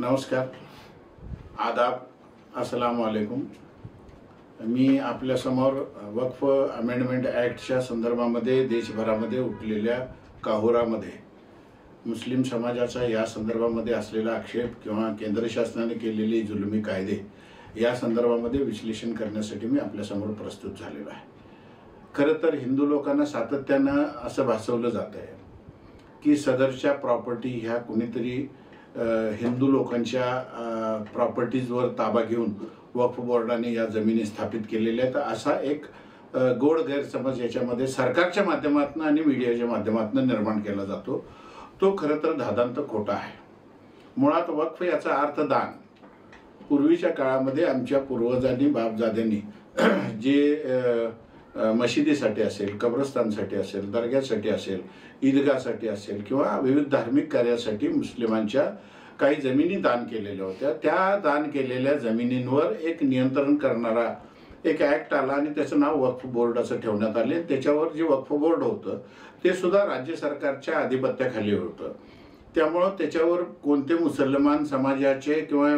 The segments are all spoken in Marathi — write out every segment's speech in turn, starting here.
नमस्कार, आदाब, अस्सलाम वालेकुम। मी आपल्यासमोर वक्फ अमेंडमेंट ॲक्टच्या संदर्भामध्ये देशभरामध्ये उठलेल्या काहोरामध्ये मुस्लिम समाजाचा या संदर्भामध्ये असलेला आक्षेप किंवा केंद्र शासनाने केलेले जुलमी कायदे या संदर्भामध्ये विश्लेषण करण्यासाठी मी आपल्यासमोर प्रस्तुत झालेलो आहे। खरं तर हिंदू लोकांना सातत्यानं असं भासवलं जात आहे की सदरच्या प्रॉपर्टी ह्या कुणीतरी हिंदू लोकांच्या प्रॉपर्टीजवर ताबा घेऊन वक्फ बोर्डाने या जमिनी स्थापित केलेल्या आहेत, असा एक गोड गैरसमज याच्यामध्ये सरकारच्या माध्यमातून आणि मीडियाच्या माध्यमातून निर्माण केला जातो। तो खरं तर धादांत खोटा आहे। मुळात वक्फ याचा अर्थ दान। पूर्वीच्या काळामध्ये आमच्या पूर्वजांनी बापजाद्यांनी जे मशिदीसाठी असेल, कब्रस्तानसाठी असेल, दर्ग्यासाठी असेल, ईदगाहसाठी असेल किंवा विविध धार्मिक कार्यासाठी मुस्लिमांच्या काही जमिनी दान केलेल्या होत्या। त्या दान केलेल्या जमिनींवर एक नियंत्रण करणारा एक ॲक्ट आला आणि त्याचं नाव वक्फ बोर्ड असं ठेवण्यात आले। त्याच्यावर जे वक्फ बोर्ड होतं ते सुद्धा राज्य सरकारच्या अधिपत्याखाली होतं। त्यामुळं त्याच्यावर कोणते मुसलमान समाजाचे किंवा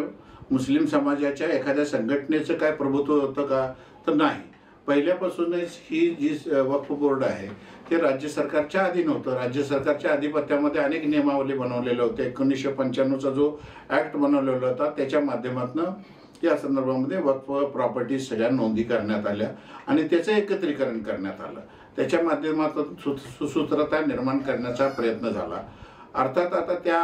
मुस्लिम समाजाच्या एखाद्या संघटनेचं काय प्रभुत्व होतं का, तर नाही। पहिल्यापासूनच ही जी वक्फ बोर्ड आहे ते राज्य सरकारच्या अधीन होतं। राज्य सरकारच्या अधिपत्यामध्ये अनेक नियमावली बनवलेल्या होत्या। 1995चा जो ॲक्ट बनवलेला होता त्याच्या माध्यमातून या संदर्भामध्ये वक्फ प्रॉपर्टी सगळ्या नोंदी करण्यात आल्या आणि त्याचं एकत्रीकरण करण्यात आलं। त्याच्या माध्यमातून सुसूत्रता निर्माण करण्याचा प्रयत्न झाला। अर्थात आता त्या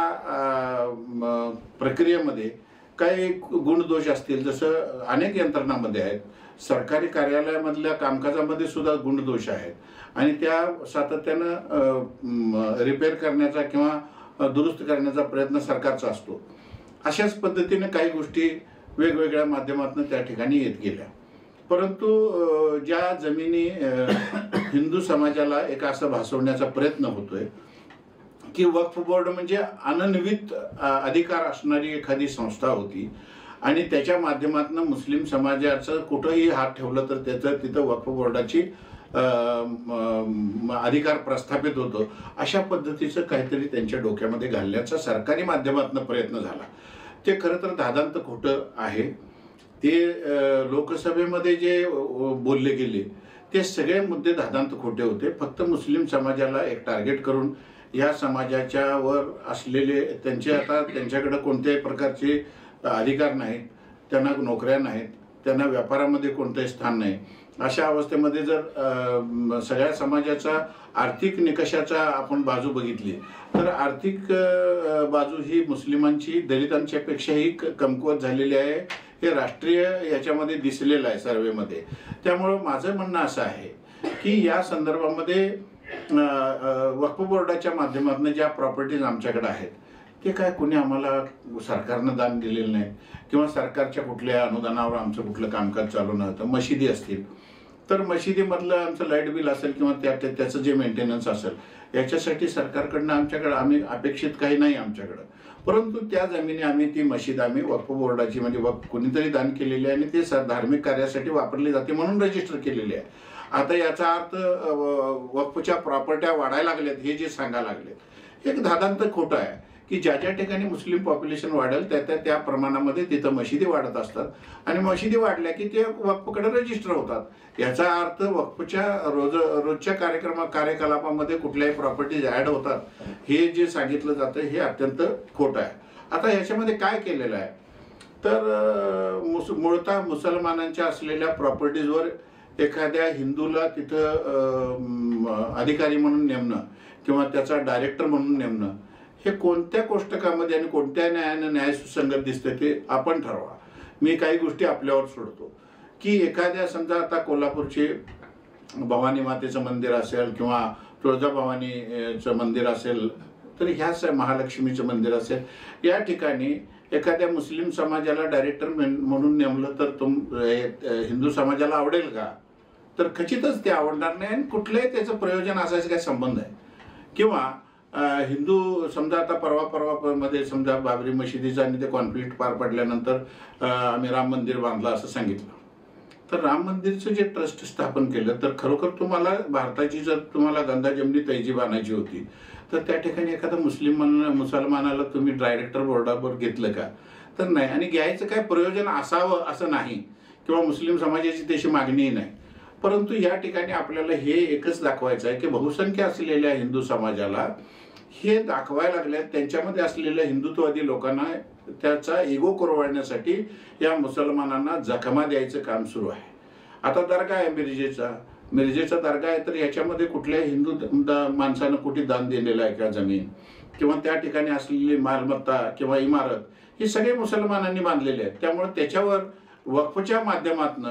प्रक्रियेमध्ये काही गुणदोष असतील, जसं अनेक यंत्रणांमध्ये आहेत, सरकारी कार्यालयामधल्या कामकाजामध्ये सुद्धा गुणदोष आहेत आणि त्या सातत्यानं रिपेअर करण्याचा किंवा दुरुस्त करण्याचा प्रयत्न सरकारचा असतो। अशाच पद्धतीने काही गोष्टी वेगवेगळ्या माध्यमातून त्या ठिकाणी येत गेल्या। परंतु ज्या जमिनी हिंदू समाजाला एक असं भासवण्याचा प्रयत्न होतोय की वक्फ बोर्ड म्हणजे अनन्वित अधिकार असणारी एखादी संस्था होती आणि त्याच्या माध्यमातून मुस्लिम समाजाचं कुठंही हात ठेवलं तर त्याचं तिथं वक्फ बोर्डाची अधिकार प्रस्थापित होतो, अशा पद्धतीचं काहीतरी त्यांच्या डोक्यामध्ये घालण्याचा सरकारी माध्यमातून प्रयत्न झाला। ते खरं तर धादांत खोटं आहे। ते लोकसभेमध्ये जे बोलले गेले ते सगळे मुद्दे धादांत खोटे होते। फक्त मुस्लिम समाजाला एक टार्गेट करून या समाजाच्या वर असलेले त्यांच्याकडे कोणत्याही प्रकारचे अधिकार नाहीत, त्यांना नोकऱ्या नाहीत, त्यांना व्यापारामध्ये कोणतंही स्थान नाही, अशा अवस्थेमध्ये जर सगळ्या समाजाचा आर्थिक निकषाचा आपण बाजू बघितली तर आर्थिक बाजू ही मुस्लिमांची दलितांच्या पेक्षाही कमकुवत झालेली आहे। हे राष्ट्रीय याच्यामध्ये दिसलेलं आहे सर्वेमध्ये। त्यामुळं माझं म्हणणं असं आहे की या संदर्भामध्ये वक्फ बोर्डाच्या माध्यमातून ज्या प्रॉपर्टीज आमच्याकडे आहेत ते काय कोणी आम्हाला सरकारनं दान दिलेलं नाही किंवा सरकारच्या कुठल्या अनुदानावर आमचं कुठलं कामकाज चालू नव्हतं। मशिदी असतील तर मशिदीमधलं आमचं लाईट बिल असेल किंवा त्याचं जे मेंटेनन्स असेल याच्यासाठी सरकारकडनं आम्ही अपेक्षित काही नाही आमच्याकडं। परंतु त्या जमिनी आम्ही वक्फ बोर्डाची म्हणजे कोणीतरी दान केलेली आहे आणि ते धार्मिक कार्यासाठी वापरली जाते म्हणून रजिस्टर केलेली आहे। आता याचा अर्थ वक्फच्या प्रॉपर्ट्या वाढायला लागल्यात हे जे सांगायला लागलेत एक धादांत खोटं आहे की ज्या ज्या ठिकाणी मुस्लिम पॉप्युलेशन वाढेल त्या प्रमाणामध्ये तिथं मशिदी वाढत असतात आणि मशिदी वाढल्या की ते वक्फकडे रजिस्टर होतात। याचा अर्थ वक्फच्या रोजच्या कार्यकलापामध्ये कुठल्याही प्रॉपर्टीज ॲड होतात हे जे सांगितलं जातं हे अत्यंत खोटं आहे। आता याच्यामध्ये काय केलेलं आहे तर मूळतः मुसलमानांच्या असलेल्या प्रॉपर्टीजवर एखाद्या हिंदूला तिथं अधिकारी म्हणून नेमणं किंवा त्याचा डायरेक्टर म्हणून नेमणं हे कोणत्या कोष्टकामध्ये आणि कोणत्या न्यायानं न्यायसुसंगत दिसते ते आपण ठरवा। मी काही गोष्टी आपल्यावर सोडतो की एखाद्या समजा आता कोल्हापूरचे भवानी मातेचं मंदिर असेल किंवा तुळजाभवानीचं मंदिर असेल तर ह्याच महालक्ष्मीचं मंदिर असेल, या ठिकाणी एखाद्या मुस्लिम समाजाला डायरेक्टर म्हणून नेमलं तर हिंदू समाजाला आवडेल का, तर खचितच ते आवडणार नाही आणि कुठलंही त्याचं प्रयोजन असायचं काय संबंध आहे। किंवा हिंदू समजा आता परवा मध्ये समजा बाबरी मशिदीचा आणि ते कॉन्फ्लिक्ट पार पडल्यानंतर आम्ही राम मंदिर बांधलं असं सांगितलं, तर राम मंदिरचं जे ट्रस्ट स्थापन केलं, तर खरोखर तुम्हाला भारताची जर तुम्हाला गंगा जमनी तहजीब आणायची होती, तर त्या ठिकाणी एखादा मुसलमानाला तुम्ही डायरेक्टर बोर्डावर घेतलं का? तर नाही. आणि घ्यायचं काय प्रयोजन असावं असं नाही, किंवा मुस्लिम समाजाची तशी मागणीही नाही. परंतु या ठिकाणी आपल्याला हे एकच दाखवायचं आहे की बहुसंख्य असलेल्या हिंदू समाजाला हे दाखवायला लागले, त्यांच्यामध्ये असलेल्या हिंदुत्ववादी लोकांना त्याचा इगो कुरवाळण्यासाठी या मुसलमानांना जखमा द्यायचं काम सुरू आहे. आता दर्गा आहे मिरजेचा दर्गा आहे, तर याच्यामध्ये कुठल्या हिंदू माणसानं कुठे दान दिलेलं आहे का जमीन, किंवा त्या ठिकाणी असलेली मालमत्ता किंवा इमारत हे सगळे मुसलमानांनी बांधलेले आहेत. त्यामुळे त्याच्यावर वक्फच्या माध्यमातून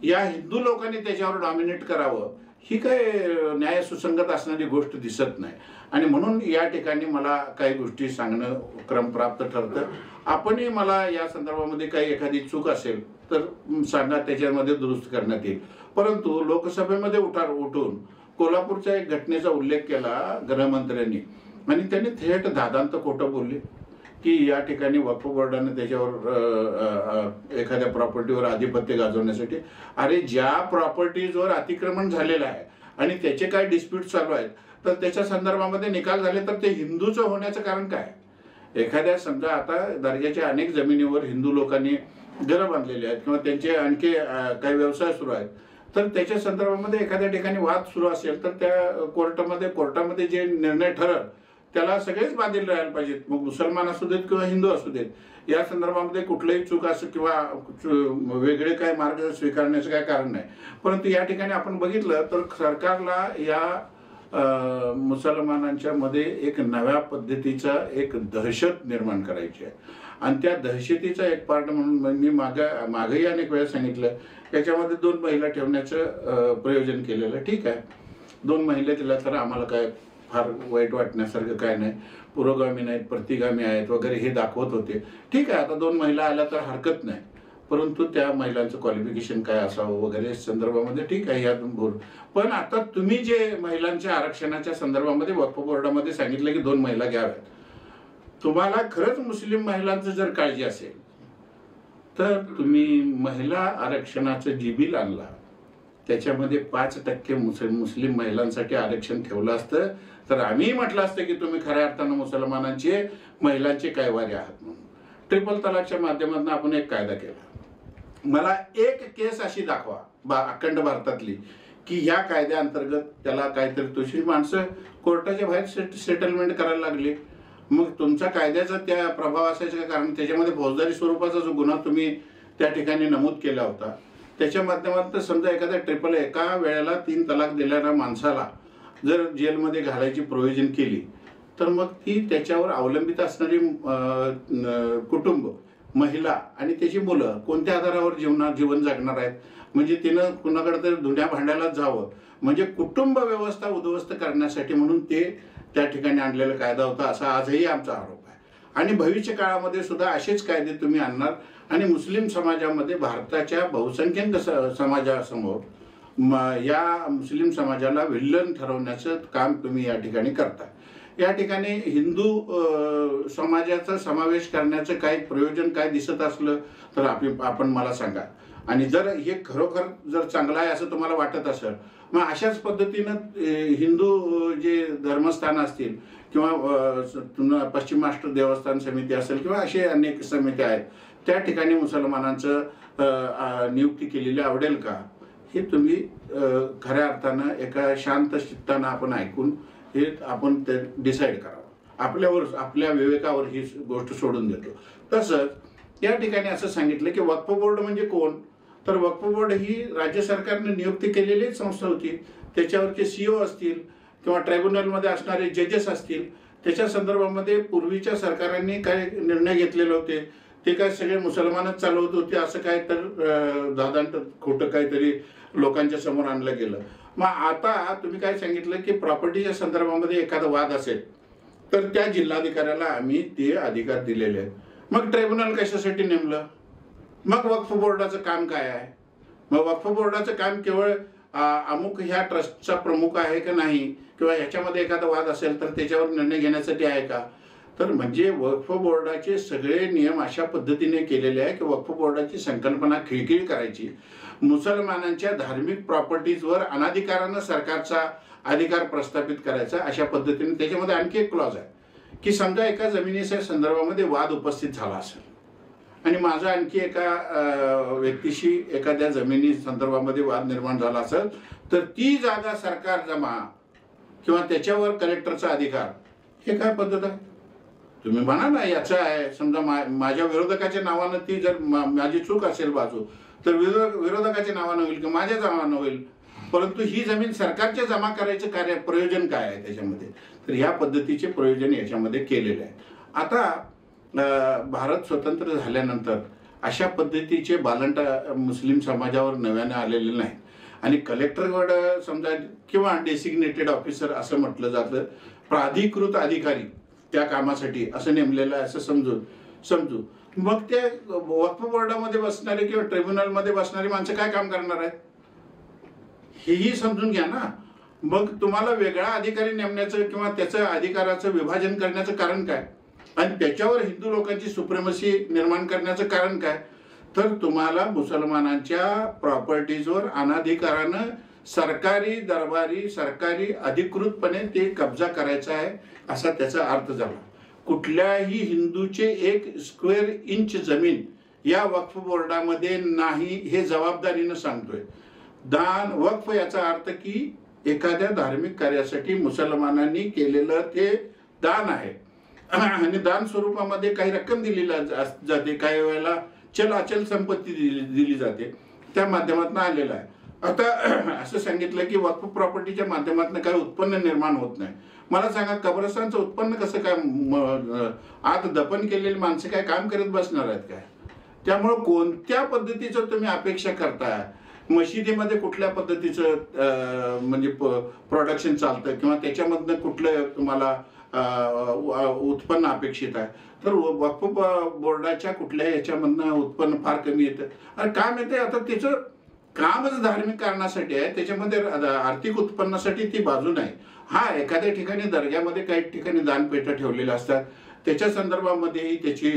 या हिंदू लोकांनी त्याच्यावर डॉमिनेट करावं, ही काय न्याय सुसंगत असणारी गोष्ट दिसत नाही. आणि म्हणून या ठिकाणी मला काही गोष्टी सांगणं क्रमप्राप्त ठरतं. आपणही मला या संदर्भामध्ये काही एखादी चूक असेल तर सांगा, त्याच्यामध्ये दुरुस्त करण्यात येईल. परंतु लोकसभेमध्ये उठून कोल्हापूरच्या एक घटनेचा उल्लेख केला गृहमंत्र्यांनी, आणि त्यांनी थेट दादांत खोटं बोलले की या ठिकाणी वक्फ बोर्डाने त्याच्यावर एखाद्या प्रॉपर्टीवर आधिपत्य गाजवण्यासाठी. अरे, ज्या प्रॉपर्टीजवर अतिक्रमण झालेलं आहे आणि त्याचे काय डिस्प्यूट चालू आहेत, तर त्याच्या संदर्भामध्ये निकाल झाले, तर ते हिंदूचं होण्याचं कारण काय? एखाद्या समजा आता दर्ग्याच्या अनेक जमिनीवर हिंदू लोकांनी घरं बांधलेली आहेत किंवा त्यांचे आणखी काही व्यवसाय सुरू आहेत, तर त्याच्या संदर्भामध्ये एखाद्या ठिकाणी वाद सुरू असेल, तर त्या कोर्टामध्ये जे निर्णय ठरल त्याला सगळेच बांधील राहायला पाहिजेत. मग मुसलमान असू देत किंवा हिंदू असू देत, या संदर्भामध्ये कुठलंही चूक असं किंवा वेगळे काय मार्ग स्वीकारण्याचं काय कारण नाही. परंतु या ठिकाणी आपण बघितलं तर सरकारला या मुसलमानांच्या मध्ये एक नव्या पद्धतीचा एक दहशत निर्माण करायची आहे. आणि त्या दहशतीचा एक पार्ट म्हणून मी मागेही अनेक वेळा सांगितलं, त्याच्यामध्ये 2 महिला ठेवण्याचं प्रयोजन केलेलं. ठीक आहे, 2 महिला दिल्या तर आम्हाला काय फार वाईट वाटण्यासारखं काय नाही, पुरोगामी नाहीत, प्रतिगामी आहेत वगैरे हे दाखवत होते. ठीक आहे, आता 2 महिला आल्या तर हरकत नाही, परंतु त्या महिलांचं क्वालिफिकेशन काय असावं वगैरे संदर्भामध्ये ठीक आहे, यातून बोल. पण आता तुम्ही जे महिलांच्या आरक्षणाच्या संदर्भामध्ये वक्फ बोर्डामध्ये सांगितलं की 2 महिला घ्याव्यात, तुम्हाला खरंच मुस्लिम महिलांचं जर काळजी असेल तर तुम्ही महिला आरक्षणाचं जी बिल आणला त्याच्यामध्ये 5% मुस्लिम महिलांसाठी आरक्षण ठेवलं असतं, तर आम्हीही म्हटलं असतं की तुम्ही खऱ्या अर्थानं मुसलमानांचे महिलांचे कायवारी आहात म्हणून. ट्रिपल तलाकच्या माध्यमातून आपण एक कायदा केला. मला एक केस अशी दाखवा अखंड भारतातली की या कायद्याअंतर्गत त्याला काहीतरी तुझी माणसं कोर्टाच्या बाहेर सेटलमेंट करायला लागली. मग तुमच्या कायद्याचा त्या प्रभाव असायचा, कारण त्याच्यामध्ये फौजदारी स्वरूपाचा जो गुन्हा तुम्ही त्या ठिकाणी नमूद केला होता, त्याच्या माध्यमातून समजा एका वेळेला 3 तलाक दिलेल्या माणसाला जर जेलमध्ये घालायची प्रोव्हिजन केली, तर मग ती त्याच्यावर अवलंबित असणारी कुटुंब, महिला आणि त्याची मुलं कोणत्या आधारावर जीवन जगणार आहेत? म्हणजे तिनं कुणाकडे तर धुण्या भांड्यालाच जावं, म्हणजे कुटुंब व्यवस्था उद्ध्वस्त करण्यासाठी म्हणून ते त्या ठिकाणी आणलेला कायदा होता, असा आजही आमचा आरोप आहे. आणि भविष्य काळामध्ये सुद्धा असेच कायदे तुम्ही आणणार आणि मुस्लिम समाजामध्ये भारताच्या बहुसंख्याक समाजासमोर या मुस्लिम समाजाला विलन ठरवण्याचं काम तुम्ही या ठिकाणी करता. या ठिकाणी हिंदू समाजाचा समावेश करण्याचं काही प्रयोजन काय दिसत असलं तर आपण मला सांगा. आणि जर हे खरोखर जर चांगलं आहे असं तुम्हाला वाटत असेल, मग अशाच पद्धतीनं हिंदू जे धर्मस्थान असतील किंवा पश्चिम महाराष्ट्र देवस्थान समिती असेल किंवा असे अनेक समित्या आहेत, त्या ठिकाणी मुसलमानांचं नियुक्ती केलेली आवडेल का, हे तुम्ही खऱ्या अर्थानं एका शांत चित्तानं आपण ऐकून हे आपण ते डिसाईड करावं. आपल्या विवेकावर ही गोष्ट सोडून देतो. तसंच या ठिकाणी असं सांगितलं की वक्फ बोर्ड म्हणजे कोण, तर वक्फ बोर्ड ही राज्य सरकारने नियुक्ती केलेली संस्था होती. त्याच्यावरचे CEO असतील किंवा ट्रायब्युनलमध्ये असणारे जजेस असतील, त्याच्या संदर्भामध्ये पूर्वीच्या सरकारांनी काय निर्णय घेतलेले होते ते काय सगळे मुसलमानच चालवत होते असं काय तर दादांत खोटं काहीतरी लोकांच्या समोर आणलं गेलं. मग आता तुम्ही काय सांगितलं की प्रॉपर्टीच्या संदर्भामध्ये एखादा वाद असेल तर त्या जिल्हाधिकाऱ्याला आम्ही ते अधिकार दिलेले आहेत. मग ट्रायब्युनल कशासाठी नेमलं? मग वक्फ बोर्डाचं काम काय आहे? मग वक्फ बोर्डाचं काम केवळ अमुक ह्या ट्रस्टचा प्रमुख आहे का नाही, किंवा ह्याच्यामध्ये एखादा वाद असेल तर त्याच्यावर निर्णय घेण्यासाठी आहे का? तर म्हणजे वक्फ बोर्डाचे सगळे नियम अशा पद्धतीने केलेले आहे की वक्फ बोर्डाची संकल्पना खिळखिळ करायची, मुसलमानांच्या धार्मिक प्रॉपर्टीजवर अनाधिकारानं सरकारचा अधिकार प्रस्थापित करायचा अशा पद्धतीने. त्याच्यामध्ये आणखी एक क्लॉज आहे की समजा एका जमिनीच्या संदर्भामध्ये वाद उपस्थित झाला असेल आणि माझा आणखी एका व्यक्तीशी एखाद्या जमिनी संदर्भामध्ये वाद निर्माण झाला असेल, तर ती जागा सरकार जमा किंवा त्याच्यावर कलेक्टरचा अधिकार, हे काय पद्धत आहे? तुम्ही म्हणा ना याचं आहे, समजा माझ्या विरोधकाच्या नावानं ती जर माझी चूक असेल बाजू, तर विरोधकाच्या नावानं होईल किंवा माझ्या नावानं होईल, परंतु ही जमीन सरकारच्या जमा करायचं प्रयोजन काय आहे त्याच्यामध्ये? तर ह्या पद्धतीचे प्रयोजन याच्यामध्ये केलेले आहे. आता भारत स्वतंत्र झाल्यानंतर अशा पद्धतीचे बालंटा मुस्लिम समाजावर नव्याने आलेले नाहीत आणि कलेक्टरकडं समजा किंवा डेसिग्नेटेड ऑफिसर असं म्हटलं जातं, प्राधिकृत अधिकारी त्या कामासाठी असं नेमलेलं आहे असं समजू. मग ते वक्फ बोर्डामध्ये बसणारे किंवा ट्रिब्युनलमध्ये बसणारी माणसं काय काम करणार आहेत हेही समजून घ्या ना. मग तुम्हाला वेगळा अधिकारी नेमण्याचं किंवा त्याचं अधिकाराचं विभाजन करण्याचं कारण काय आणि त्याच्यावर हिंदू लोकांची सुप्रेमसी निर्माण करण्याचं कारण काय? तर तुम्हाला मुसलमानांच्या प्रॉपर्टीजवर अनाधिकारानं सरकारी दरबारी सरकारी अधिकृतपणे ते कब्जा करायचा आहे असा त्याचा अर्थ झाला. कुठल्याही हिंदूचे 1 स्क्वेअर इंच जमीन या वक्फ बोर्डामध्ये नाही हे जबाबदारीनं सांगतोय. दान वक्फ याचा अर्थ की एखाद्या धार्मिक कार्यासाठी मुसलमानांनी केलेलं ते दान आहे आणि दान स्वरूपामध्ये काही रक्कम दिली जाते, काही वेळेला चल अचल संपत्ती दिली जाते, त्या माध्यमातून आलेलं आहे. आता असं सांगितलं की वक्फ प्रॉपर्टीच्या माध्यमातून काही उत्पन्न निर्माण होत नाही. मला सांगा कब्रस्तानचं उत्पन्न कसं काय? आत दफन केलेली माणसं काय काम करत बसणार आहेत काय? त्यामुळं कोणत्या पद्धतीचं तुम्ही अपेक्षा करताय? मशिदीमध्ये कुठल्या पद्धतीचं म्हणजे प्रोडक्शन चालतं किंवा त्याच्यामधनं कुठलं तुम्हाला उत्पन्न अपेक्षित आहे? तर वक्फ बोर्डाच्या कुठल्या याच्यामधनं उत्पन्न फार कमी येतं. आणि काम येते आता त्याचं कामच धार्मिक कारणासाठी आहे, त्याच्यामध्ये आर्थिक उत्पन्नासाठी ती बाजू नाही. हा एखाद्या ठिकाणी दर्ग्यामध्ये काही ठिकाणी दानपेठा ठेवलेल्या असतात, त्याच्या संदर्भामध्येही त्याची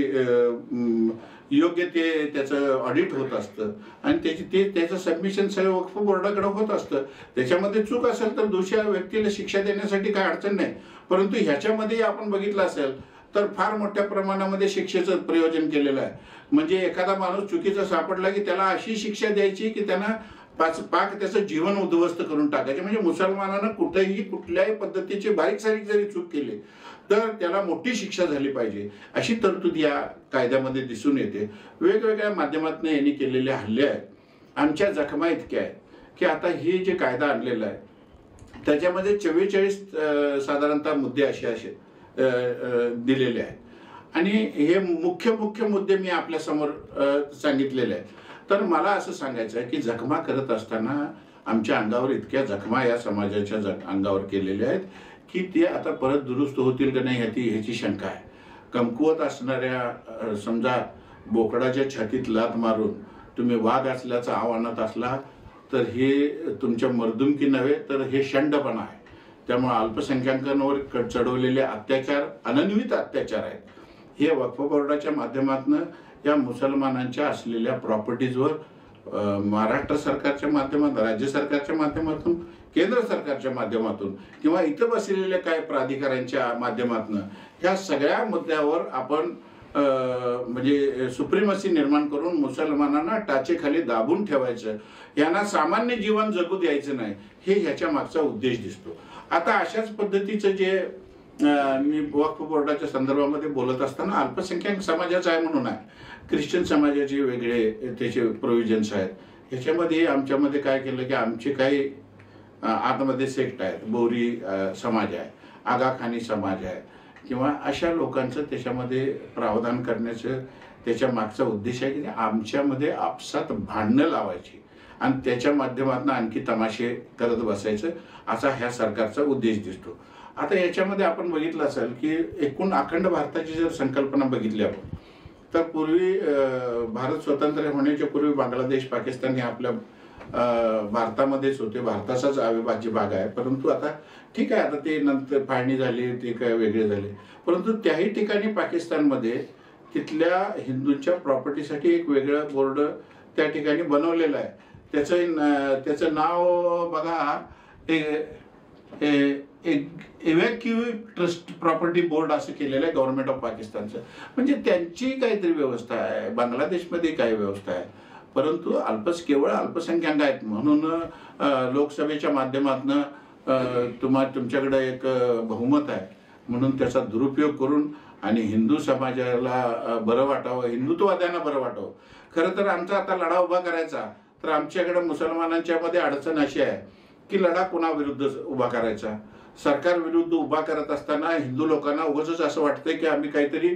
योग्य ते त्याचं ऑडिट होत असतं आणि त्याचं सबमिशन सगळं वक्फ बोर्डाकडे होत असतं. त्याच्यामध्ये चूक असेल तर दोषी व्यक्तीला शिक्षा देण्यासाठी काही अडचण नाही. परंतु ह्याच्यामध्ये आपण बघितलं असेल तर फार मोठ्या प्रमाणामध्ये शिक्षेचं प्रयोजन केलेलं आहे. म्हणजे एखादा माणूस चुकीचा सापडला की त्याला अशी शिक्षा द्यायची की त्यांना पाक त्याचं जीवन उद्ध्वस्त करून टाकायचे. म्हणजे मुसलमानानं कुठेही कुठल्याही पद्धतीची बारीक सारीक जरी चूक केली तर त्याला मोठी शिक्षा झाली पाहिजे अशी तरतूद या कायद्यामध्ये दिसून येते. वेगवेगळ्या माध्यमातून यांनी केलेले हल्ले आहेत. आमच्या जखमा इतक्या आहेत की आता हे जे कायदा आणलेला आहे त्याच्यामध्ये 44 साधारणतः मुद्दे असे दिलेले आहेत आणि हे मुख्य मुद्दे मी आपल्या समोर सांगितलेले आहेत. तर मला असं सांगायचं आहे की जखमा करत असताना आमच्या अंगावर इतक्या जखमा या समाजाच्या अंगावर केलेल्या आहेत की ते आता परत दुरुस्त होतील का नाही ह्याची शंका आहे. कमकुवत असणाऱ्या समजा बोकडाच्या छातीत लात मारून तुम्ही वाघ असल्याचा आव्हानात असला तर हे तुमच्या मर्दुमकी नव्हे तर हे शंडपणा आहे. त्यामुळे अल्पसंख्याकांवर चढवलेले अत्याचार अनन्वित अत्याचार आहेत. हे वक्फ बोर्डाच्या माध्यमातून या मुसलमानांच्या असलेल्या प्रॉपर्टीजवर महाराष्ट्र सरकारच्या माध्यमातून, राज्य सरकारच्या माध्यमातून, केंद्र सरकारच्या माध्यमातून किंवा इथं बसलेल्या काय प्राधिकाऱ्यांच्या माध्यमातून ह्या सगळ्या मुद्द्यावर आपण म्हणजे सुप्रीमसी निर्माण करून मुसलमानांना टाचेखाली दाबून ठेवायचं, यांना सामान्य जीवन जगू द्यायचं नाही, हे ह्याच्या मागचा उद्देश दिसतो. आता अशाच पद्धतीचं जे मी वक्फ बोर्डाच्या संदर्भामध्ये बोलत असताना अल्पसंख्याक समाजाचं आहे म्हणून आहे, ख्रिश्चन समाजाचे वेगळे त्याचे प्रोव्हिजन्स आहेत. ह्याच्यामध्ये आमच्यामध्ये काय केलं की आमचे काही आतमध्ये सेक्ट आहेत, बोरी समाज आहे, आगाखानी समाज आहे किंवा अशा लोकांचं त्याच्यामध्ये प्रावधान करण्याचं त्याच्या मागचा उद्देश आहे की आमच्यामध्ये आपसात भांडणं लावायची आणि त्याच्या माध्यमातून आणखी तमाशे करत बसायचं असा ह्या सरकारचा उद्देश दिसतो. आता याच्यामध्ये आपण बघितलं असेल की एकूण अखंड भारताची जर संकल्पना बघितली आपण तर पूर्वी भारत स्वतंत्र होण्याच्या पूर्वी बांगलादेश पाकिस्तान हे आपल्या भारतामध्येच होते, भारताचाच अविभाज्य भाग आहे. परंतु आता ठीक आहे, आता ते नंतर फाळणी झाली, ते काय वेगळे झाले. परंतु त्याही ठिकाणी पाकिस्तानमध्ये तिथल्या हिंदूंच्या प्रॉपर्टीसाठी एक वेगळं बोर्ड त्या ठिकाणी बनवलेलं आहे. त्याचं नाव बघा, इव्हॅक्युएट ट्रस्ट प्रॉपर्टी बोर्ड असं केलेलं आहे गव्हर्नमेंट ऑफ पाकिस्तानचं. म्हणजे त्यांची काहीतरी व्यवस्था आहे, बांगलादेशमध्ये काय व्यवस्था आहे. परंतु केवळ अल्पसंख्याक आहेत म्हणून लोकसभेच्या माध्यमातून तुमच्याकडे एक बहुमत आहे म्हणून त्याचा दुरुपयोग करून आणि हिंदू समाजाला बरं वाटावं, हिंदुत्ववाद्यांना बरं वाटावं. खरं तर आमचा आता लढा उभा करायचा तर आमच्याकडे मुसलमानांच्या मध्ये अडचण अशी आहे की लढा कोणाविरुद्ध उभा करायचा. सरकार विरुद्ध उभा करत असताना हिंदू लोकांना उगाच असं वाटतंय की आम्ही काहीतरी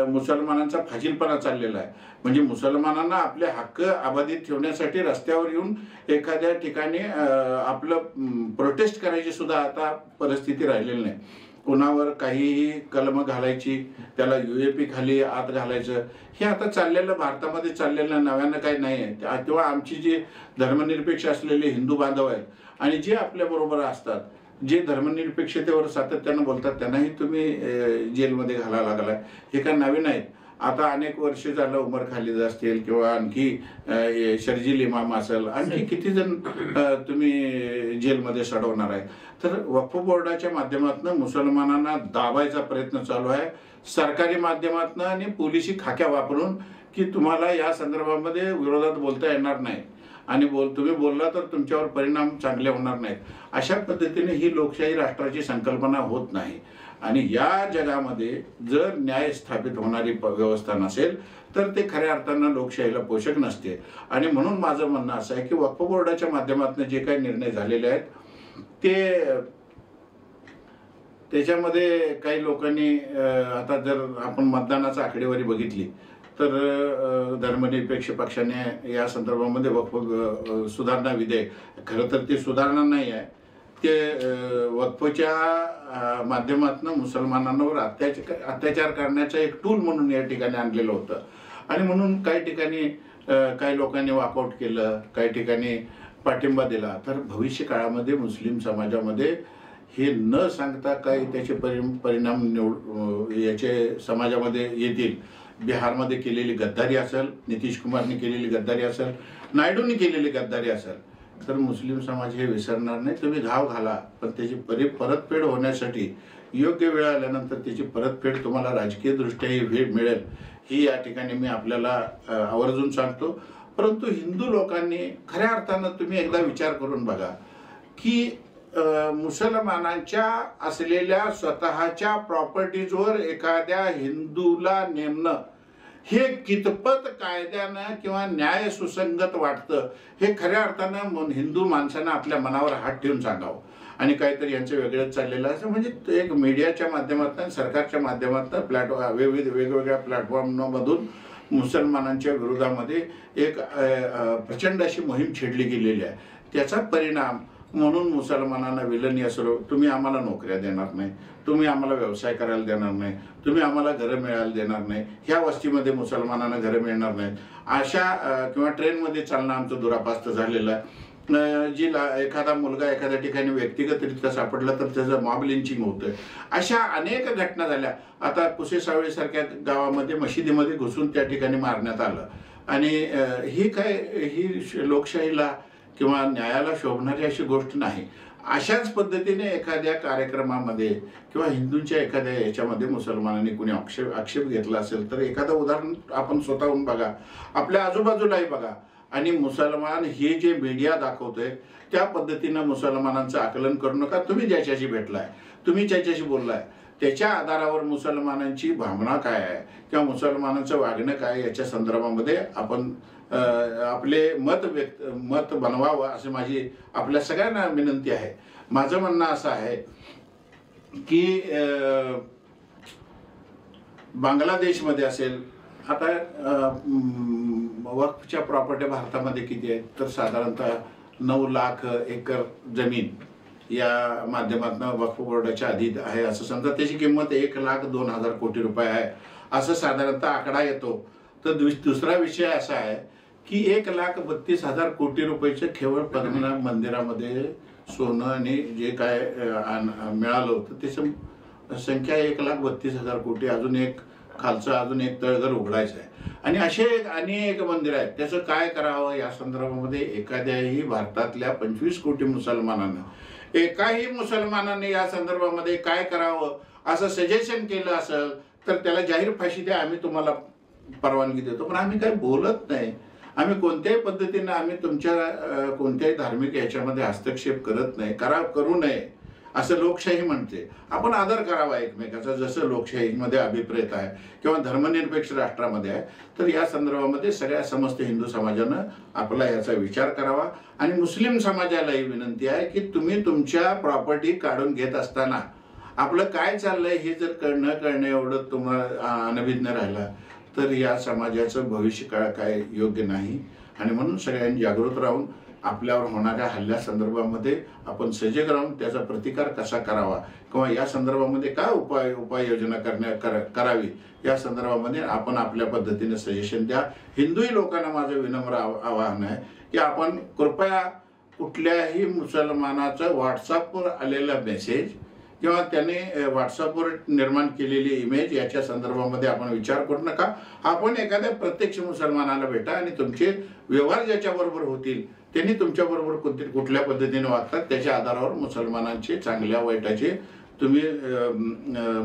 मुसलमानांचा फाजीलपणा चाललेला आहे. म्हणजे मुसलमानांना आपले हक्क अबाधित ठेवण्यासाठी रस्त्यावर येऊन एखाद्या ठिकाणी आपलं प्रोटेस्ट करायची सुद्धा आता परिस्थिती राहिलेली नाही. कुणावर काहीही कलम घालायची, त्याला UAP खाली आत घालायचं, हे आता चाललेलं भारतामध्ये चाललेलं नव्यानं काही नाही आहे. तेव्हा आमची जी धर्मनिरपेक्ष असलेले हिंदू बांधव आहेत आणि जे आपल्या बरोबर असतात, जे धर्मनिरपेक्षतेवर सातत्यानं बोलतात, त्यांनाही तुम्ही जेलमध्ये घालायला लागलाय. हे काय नवीन आहेत. आता अनेक वर्ष झालं उमर खालिद असतील किंवा आणखी शर्जील इमाम असेल, आणखी किती जण तुम्ही जेलमध्ये सडवणार आहे. तर वक्फ बोर्डाच्या माध्यमातून मुसलमानांना दाबायचा प्रयत्न चालू आहे, सरकारी माध्यमातून आणि पोलिसी खाक्या वापरून, की तुम्हाला या संदर्भामध्ये विरोधात बोलता येणार नाही आणि तुम्ही बोलला तर तुमच्यावर परिणाम चांगले होणार नाहीत. अशा पद्धतीने ही लोकशाही राष्ट्राची संकल्पना होत नाही. आणि या जगामध्ये जर न्याय स्थापित होणारी व्यवस्था नसेल तर ते खऱ्या अर्थानं लोकशाहीला पोषक नसते. आणि म्हणून माझं म्हणणं असं आहे की वक्फ बोर्डाच्या माध्यमातून जे काही निर्णय झालेले आहेत त्याच्यामध्ये काही लोकांनी आता जर आपण मतदानाचा आकडेवारी बघितली तर धर्मनिरपेक्ष पक्षाने या संदर्भामध्ये वक्फ सुधारणा विधेयक, खरं तर ते सुधारणा नाही आहे, ते वक्फच्या माध्यमातून मुसलमानांवर अत्याचार करण्याचं एक टूल म्हणून या ठिकाणी आणलेलं होतं. आणि म्हणून काही ठिकाणी काही लोकांनी वॉकआउट केलं, काही ठिकाणी पाठिंबा दिला. तर भविष्य काळामध्ये मुस्लिम समाजामध्ये हे न सांगता काही त्याचे परिणाम याचे समाजामध्ये येतील. बिहारमध्ये केलेली गद्दारी असेल, नितीश कुमारने केलेली गद्दारी असेल, नायडूंनी केलेली गद्दारी असेल, तर मुस्लिम समाज हे विसरणार नाही. तुम्ही घाव घाला, पण त्याची परतफेड होण्यासाठी योग्य वेळ आल्यानंतर त्याची परतफेड तुम्हाला राजकीय दृष्ट्याही वेळ मिळेल, ही या ठिकाणी मी आपल्याला आवर्जून सांगतो. परंतु हिंदू लोकांनी खऱ्या अर्थानं तुम्ही एकदा विचार करून बघा की मुसलमानांच्या असलेल्या स्वतःच्या प्रॉपर्टीजवर एखाद्या हिंदूला नेमणं हे कितपत कायद्यानं किंवा न्याय सुसंगत वाटतं हे खऱ्या अर्थानं हिंदू माणसानं आपल्या मनावर हात ठेवून सांगावं. आणि काहीतरी यांचं वेगळंच चाललेलं असं, म्हणजे एक मीडियाच्या माध्यमातून, सरकारच्या माध्यमातून वेगवेगळ्या प्लॅटफॉर्ममधून मुसलमानांच्या विरोधामध्ये एक प्रचंड अशी मोहीम छेडली गेलेली आहे. त्याचा परिणाम म्हणून मुसलमानांना विलनीय असलो, तुम्ही आम्हाला नोकऱ्या देणार नाही, तुम्ही आम्हाला व्यवसाय करायला देणार नाही, तुम्ही आम्हाला घरं मिळायला देणार नाही, ह्या वस्तीमध्ये मुसलमानांना घरं मिळणार नाहीत, अशा किंवा ट्रेनमध्ये चालणं आमचं दुरापास्त झालेलं आहे. एखादा मुलगा एखाद्या ठिकाणी व्यक्तिगतरित्या सापडला तर त्याचं मॉब लिंचिंग होतं. अशा अनेक घटना झाल्या. आता पुसेसावळी सारख्या गावामध्ये मशिदीमध्ये घुसून त्या ठिकाणी मारण्यात आलं. आणि ही लोकशाहीला किंवा न्यायाला शोभणारी अशी गोष्ट नाही. अशाच पद्धतीने एखाद्या कार्यक्रमामध्ये किंवा हिंदूंच्या एखाद्या याच्यामध्ये मुसलमानांनी कुणी आक्षेप घेतला असेल तर एखादं उदाहरण आपण स्वतःहून बघा, आपल्या आजूबाजूलाही बघा. आणि मुसलमान हे जे मीडिया दाखवतोय त्या पद्धतीनं मुसलमानांचं आकलन करू नका. तुम्ही ज्याच्याशी भेटलाय, तुम्ही ज्याच्याशी बोललाय, त्याच्या आधारावर मुसलमानांची भावना काय आहे किंवा मुसलमानांचं वागणं काय याच्या संदर्भामध्ये आपण आपले मत बनवावं असं माझी आपल्या सगळ्यांना विनंती आहे. माझं म्हणणं असं आहे की बांगलादेशमध्ये असेल, आता वक्फच्या प्रॉपर्टी भारतामध्ये किती आहेत तर साधारणतः 9 लाख एकर जमीन या माध्यमातून वक्फ बोर्डाच्या अधीन आहे असं समजा. त्याची किंमत 1,02,000 कोटी रुपये आहे असं साधारणतः आकडा येतो. तर दुसरा विषय असा आहे की 1,32,000 कोटी रुपयाचं केवळ पद्मनाभ मंदिरामध्ये सोनं आणि जे काय मिळालं होतं त्याची संख्या 1,32,000 कोटी. अजून एक खालचं अजून एक तळघर उघडायचं आहे. आणि असे अनेक मंदिर आहेत. त्याचं काय करावं या संदर्भामध्ये एखाद्याही भारतातल्या 25 कोटी मुसलमानानं एकाही मुसलमानाने या संदर्भामध्ये काय करावं असं सजेशन केलं असेल तर त्याला जाहीर फाशी द्या, आम्ही तुम्हाला परवानगी देतो. पण आम्ही काही बोलत नाही. आम्ही कोणत्याही पद्धतीनं आम्ही तुमच्या कोणत्याही धार्मिक याच्यामध्ये हस्तक्षेप करत नाही. करू नये असं लोकशाही म्हणते. आपण आदर करावा एकमेकाचा, जसं लोकशाहीमध्ये अभिप्रेत आहे किंवा धर्मनिरपेक्ष राष्ट्रामध्ये आहे. तर या संदर्भामध्ये सगळ्या समस्त हिंदू समाजानं आपला याचा विचार करावा. आणि मुस्लिम समाजालाही विनंती आहे की तुम्ही तुमच्या प्रॉपर्टी काढून घेत असताना आपलं काय चाललंय हे जर न कळणं एवढं तुम्हाला अनभिज्ञ राहिला तर या समाजाचं भविष्य काळ काय योग्य नाही. आणि म्हणून सगळ्यांनी जागृत राहून आपल्यावर होणाऱ्या हल्ल्या संदर्भामध्ये आपण सजग राहून त्याचा प्रतिकार कसा करावा किंवा या संदर्भामध्ये काय उपाययोजना करावी या संदर्भामध्ये आपण आपल्या पद्धतीने सजेशन द्या. हिंदूही लोकांना माझं विनम्र आवाहन आहे की आपण कृपया कुठल्याही मुसलमानाचं व्हॉट्सअपवर आलेला मेसेज किंवा त्याने व्हॉट्सअपवर निर्माण केलेली इमेज याच्या संदर्भामध्ये आपण विचार करू नका. आपण एखाद्या प्रत्यक्ष मुसलमानाला भेटा आणि तुमचे व्यवहार ज्याच्याबरोबर होतील त्यांनी तुमच्याबरोबर कुठल्या पद्धतीने वागतात त्याच्या आधारावर मुसलमानांचे चांगल्या वाईटाचे तुम्ही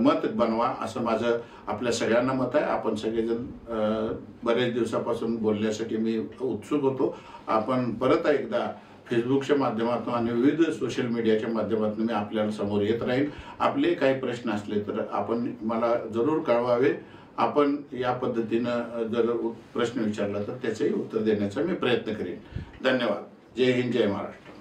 मत बनवा असं माझं आपल्या सगळ्यांना मत आहे. आपण सगळेजण बरेच दिवसापासून बोलण्यासाठी मी उत्सुक होतो. आपण परत एकदा फेसबुकच्या माध्यमातून आणि विविध सोशल मीडियाच्या माध्यमातून मी आपल्याला समोर येत राहील. आपले काही प्रश्न असले तर आपण मला जरूर कळवावे. आपण या पद्धतीनं जर प्रश्न विचारला तर त्याचंही उत्तर देण्याचा मी प्रयत्न करेन. धन्यवाद. जय हिंद, जय महाराष्ट्र.